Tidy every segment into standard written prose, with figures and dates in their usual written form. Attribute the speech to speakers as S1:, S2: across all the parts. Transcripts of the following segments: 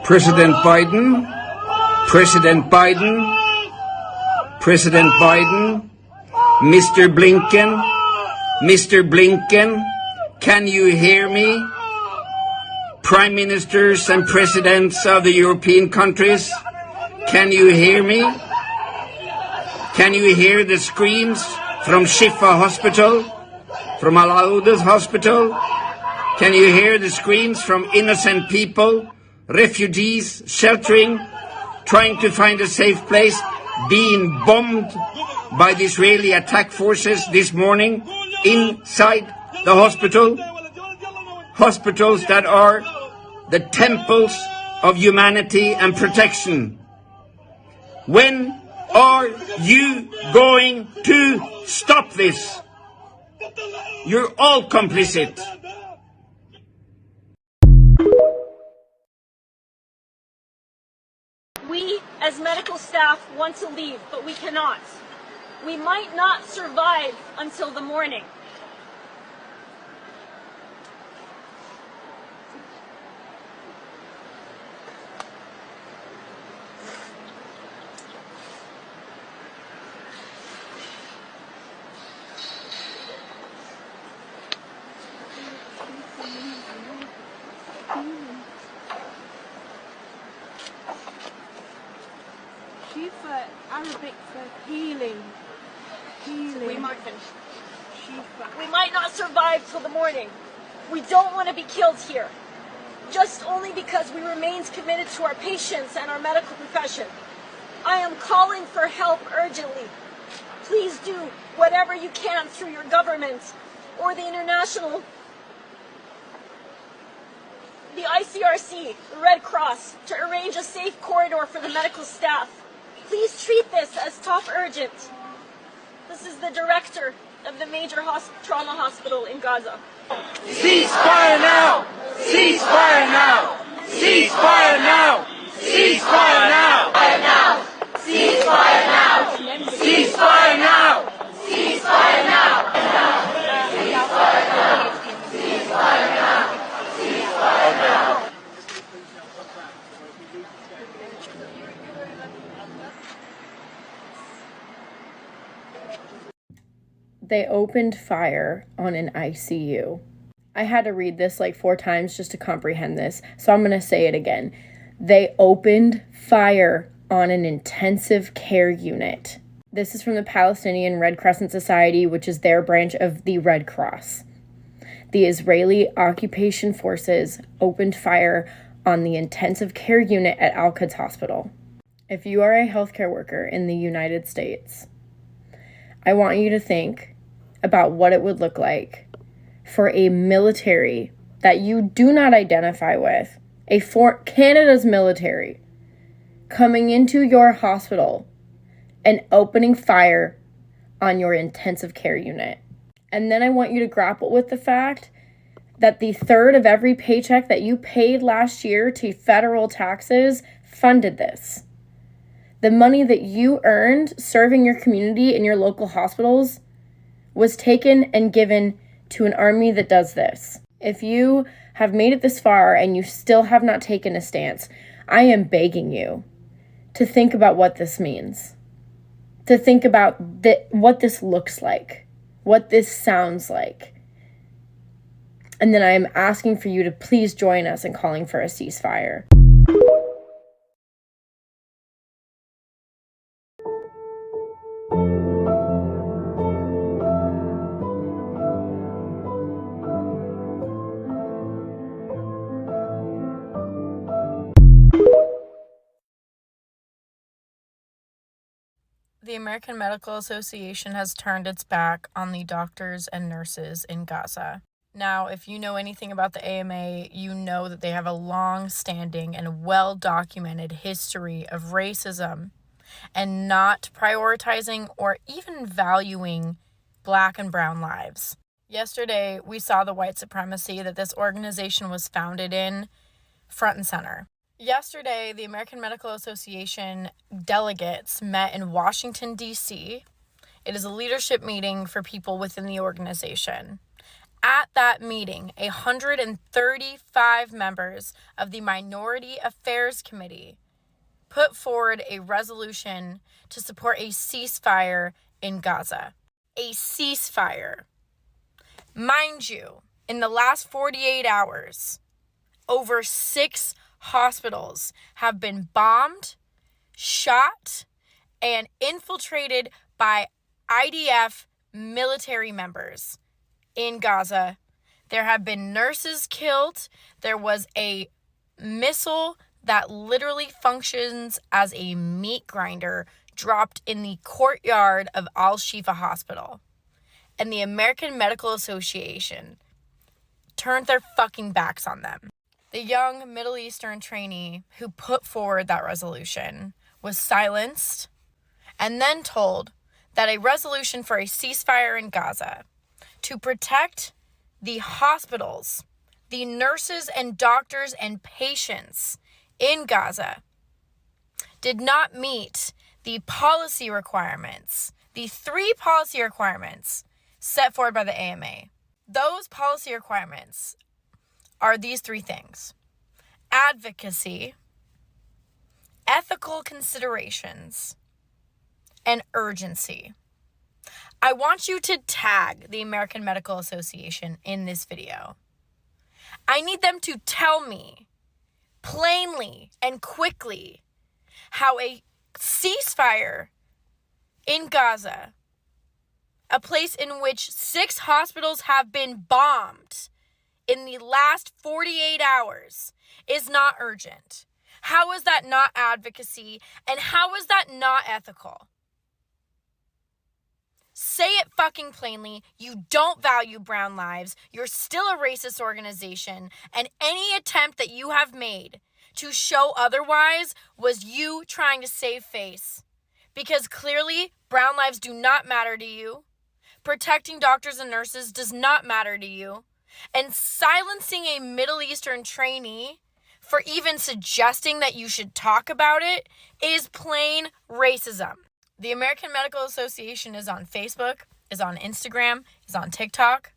S1: President Biden, President Biden, President Biden, Mr. Blinken, Mr. Blinken, can you hear me? Prime ministers and presidents of the European countries, can you hear me? Can you hear the screams from Shifa Hospital, from Al-Auda's Hospital? Can you hear the screams from innocent people, refugees sheltering, trying to find a safe place, being bombed by the Israeli attack forces this morning inside the hospital? Hospitals that are the temples of humanity and protection. When are you going to stop this? You're all complicit.
S2: We, as medical staff, want to leave, but we cannot. We might not survive until the morning.
S3: Shifa, Arabic for healing. Healing.
S2: We might finish. Shifa. We might not survive till the morning. We don't want to be killed here. Just only because we remain committed to our patients and our medical profession. I am calling for help urgently. Please do whatever you can through your government or the international, the ICRC, the Red Cross, to arrange a safe corridor for the medical staff. Please treat this as top urgent. This is the director of the major trauma hospital in Gaza.
S4: Ceasefire now! Ceasefire now! Ceasefire now! Ceasefire now! Ceasefire now! Ceasefire now! Ceasefire now! Ceasefire now! Ceasefire now! Ceasefire now! Ceasefire now!
S5: They opened fire on an ICU. I had to read this like 4 times just to comprehend this, so I'm going to say it again. They opened fire on an intensive care unit. This is from the Palestinian Red Crescent Society, which is their branch of the Red Cross. The Israeli occupation forces opened fire on the intensive care unit at Al-Quds Hospital. If you are a healthcare worker in the United States, I want you to think about what it would look like for a military that you do not identify with, Canada's military, coming into your hospital and opening fire on your intensive care unit. And then I want you to grapple with the fact that the third of every paycheck that you paid last year to federal taxes funded this. The money that you earned serving your community in your local hospitals was taken and given to an army that does this. If you have made it this far and you still have not taken a stance, I am begging you to think about what this means, to think about what this looks like, what this sounds like. And then I am asking for you to please join us in calling for a ceasefire. The American Medical Association has turned its back on the doctors and nurses in Gaza. Now, if you know anything about the AMA, you know that they have a long-standing and well-documented history of racism and not prioritizing or even valuing Black and brown lives. Yesterday, we saw the white supremacy that this organization was founded in front and center. Yesterday, the American Medical Association delegates met in Washington, D.C. It is a leadership meeting for people within the organization. At that meeting, 135 members of the Minority Affairs Committee put forward a resolution to support a ceasefire in Gaza. A ceasefire. Mind you, in the last 48 hours, over 6 hospitals have been bombed, shot, and infiltrated by IDF military members in Gaza. There have been nurses killed. There was a missile that literally functions as a meat grinder dropped in the courtyard of Al-Shifa Hospital. And the American Medical Association turned their fucking backs on them. The young Middle Eastern trainee who put forward that resolution was silenced and then told that a resolution for a ceasefire in Gaza to protect the hospitals, the nurses and doctors and patients in Gaza did not meet the policy requirements, the 3 policy requirements set forward by the AMA. Those policy requirements are these 3 things: advocacy, ethical considerations, and urgency. I want you to tag the American Medical Association in this video. I need them to tell me plainly and quickly how a ceasefire in Gaza, a place in which 6 hospitals have been bombed in the last 48 hours, is not urgent. How is that not advocacy? And how is that not ethical? Say it fucking plainly. You don't value brown lives. You're still a racist organization. And any attempt that you have made to show otherwise was you trying to save face. Because clearly, brown lives do not matter to you. Protecting doctors and nurses does not matter to you. And silencing a Middle Eastern trainee for even suggesting that you should talk about it is plain racism. The American Medical Association is on Facebook, is on Instagram, is on TikTok.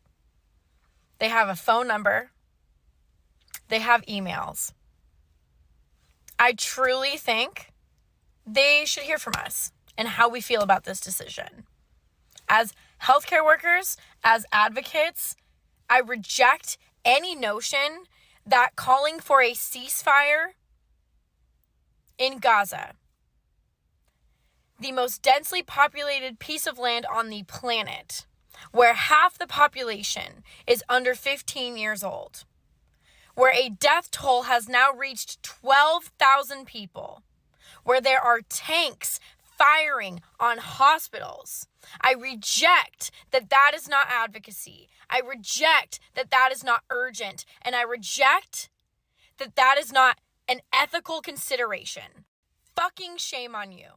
S5: They have a phone number. They have emails. I truly think they should hear from us and how we feel about this decision. As healthcare workers, as advocates, I reject any notion that calling for a ceasefire in Gaza, the most densely populated piece of land on the planet, where half the population is under 15 years old, where a death toll has now reached 12,000 people, where there are tanks firing on hospitals. I reject that that is not advocacy. I reject that that is not urgent. And I reject that that is not an ethical consideration. Fucking shame on you.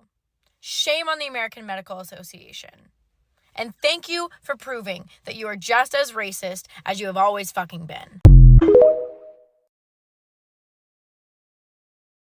S5: Shame on the American Medical Association. And thank you for proving that you are just as racist as you have always fucking been.